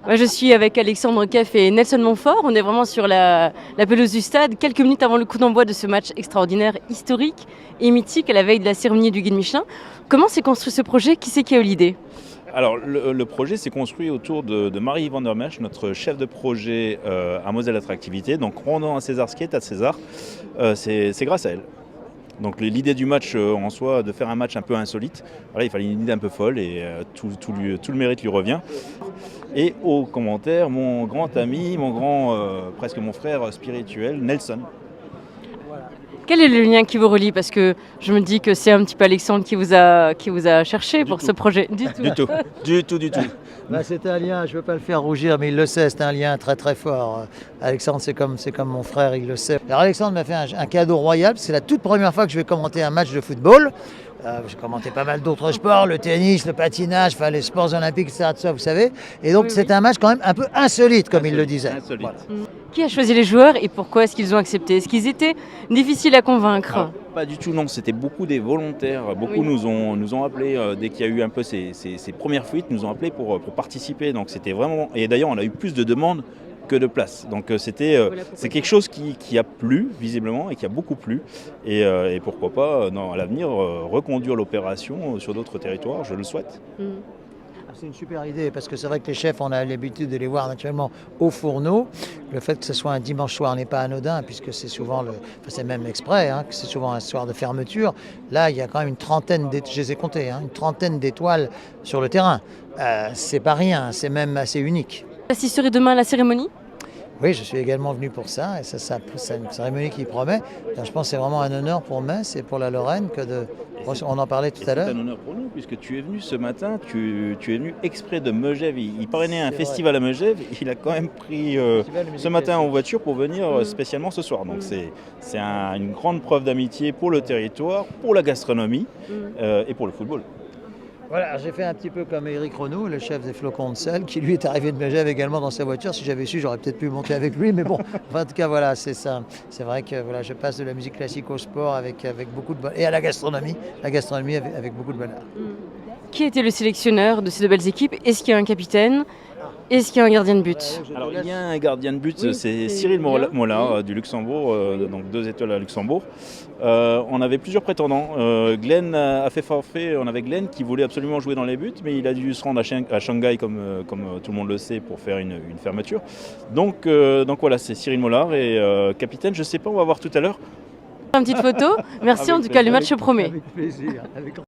Moi, je suis avec Alexandre Keff et Nelson Montfort. On est vraiment sur la pelouse du stade, quelques minutes avant le coup d'envoi de ce match extraordinaire, historique et mythique à la veille de la cérémonie du guide Michelin. Comment s'est construit ce projet? Qui c'est qui a eu l'idée? Alors le projet s'est construit autour de Marie Van der Merch, notre chef de projet à Moselle Attractivité. Donc rendons à César ce qui est à César, c'est grâce à elle. Donc l'idée du match en soi, de faire un match un peu insolite, voilà, il fallait une idée un peu folle et tout le mérite lui revient. Et au commentaire, mon grand ami, presque mon frère spirituel, Nelson. Quel est le lien qui vous relie? Parce que je me dis que c'est un petit peu Alexandre qui vous a cherché pour ce projet. Du tout. Du tout. Bah, c'est un lien, je ne veux pas le faire rougir, mais il le sait, c'est un lien très très fort. Alexandre, c'est comme mon frère, il le sait. Alors Alexandre m'a fait un cadeau royal, c'est la toute première fois que je vais commenter un match de football. J'ai commenté pas mal d'autres sports, le tennis, le patinage, enfin, les sports olympiques, etc. Tout ça, vous savez. Et donc c'est un match quand même un peu insolite, comme il le disait. Insolite. Voilà. Qui a choisi les joueurs et pourquoi est-ce qu'ils ont accepté? Est-ce qu'ils étaient difficiles à convaincre? Alors, pas du tout, non. C'était beaucoup des volontaires. Beaucoup nous ont appelés dès qu'il y a eu un peu ces premières fuites, nous ont appelés pour participer. Donc c'était vraiment. Et d'ailleurs, on a eu plus de demandes que de places. Donc c'est quelque chose qui a plu visiblement et qui a beaucoup plu. Et pourquoi pas, à l'avenir, reconduire l'opération sur d'autres territoires. Je le souhaite. C'est une super idée parce que c'est vrai que les chefs, on a l'habitude de les voir naturellement au fourneau. Le fait que ce soit un dimanche soir n'est pas anodin puisque c'est souvent, c'est même exprès, que c'est souvent un soir de fermeture. Là, il y a quand même une trentaine, je les ai comptés, une trentaine d'étoiles sur le terrain. C'est pas rien, c'est même assez unique. Vous assisterez demain à la cérémonie? Oui, je suis également venu pour ça et c'est une cérémonie qui promet. Je pense que c'est vraiment un honneur pour Metz et pour la Lorraine on en parlait tout à l'heure. C'est un honneur pour nous puisque tu es venu ce matin, tu es venu exprès de Megève. Il parrainait un festival à Megève, il a quand même pris ce matin en voiture pour venir spécialement ce soir. Donc c'est une grande preuve d'amitié pour le territoire, pour la gastronomie et pour le football. Voilà, j'ai fait un petit peu comme Éric Renaud, le chef des Flocons de sel, qui lui est arrivé de Megève également dans sa voiture. Si j'avais su, j'aurais peut-être pu monter avec lui, mais bon, en tout cas, voilà, c'est ça. C'est vrai que voilà, je passe de la musique classique au sport avec beaucoup de bonheur, et à la gastronomie avec beaucoup de bonheur. Qui était le sélectionneur de ces deux belles équipes? Est-ce qu'il y a un capitaine? Est-ce qu'il y a un gardien de but? Alors il y a un gardien de but, c'est Cyril Mollard du Luxembourg, donc 2 étoiles à Luxembourg. On avait plusieurs prétendants. Glenn a fait forfait, on avait Glenn qui voulait absolument jouer dans les buts, mais il a dû se rendre à Shanghai comme tout le monde le sait pour faire une fermeture. Donc voilà, c'est Cyril Mollard et capitaine, je ne sais pas, on va voir tout à l'heure. Une petite photo. Merci en tout cas, le match promet. Avec plaisir.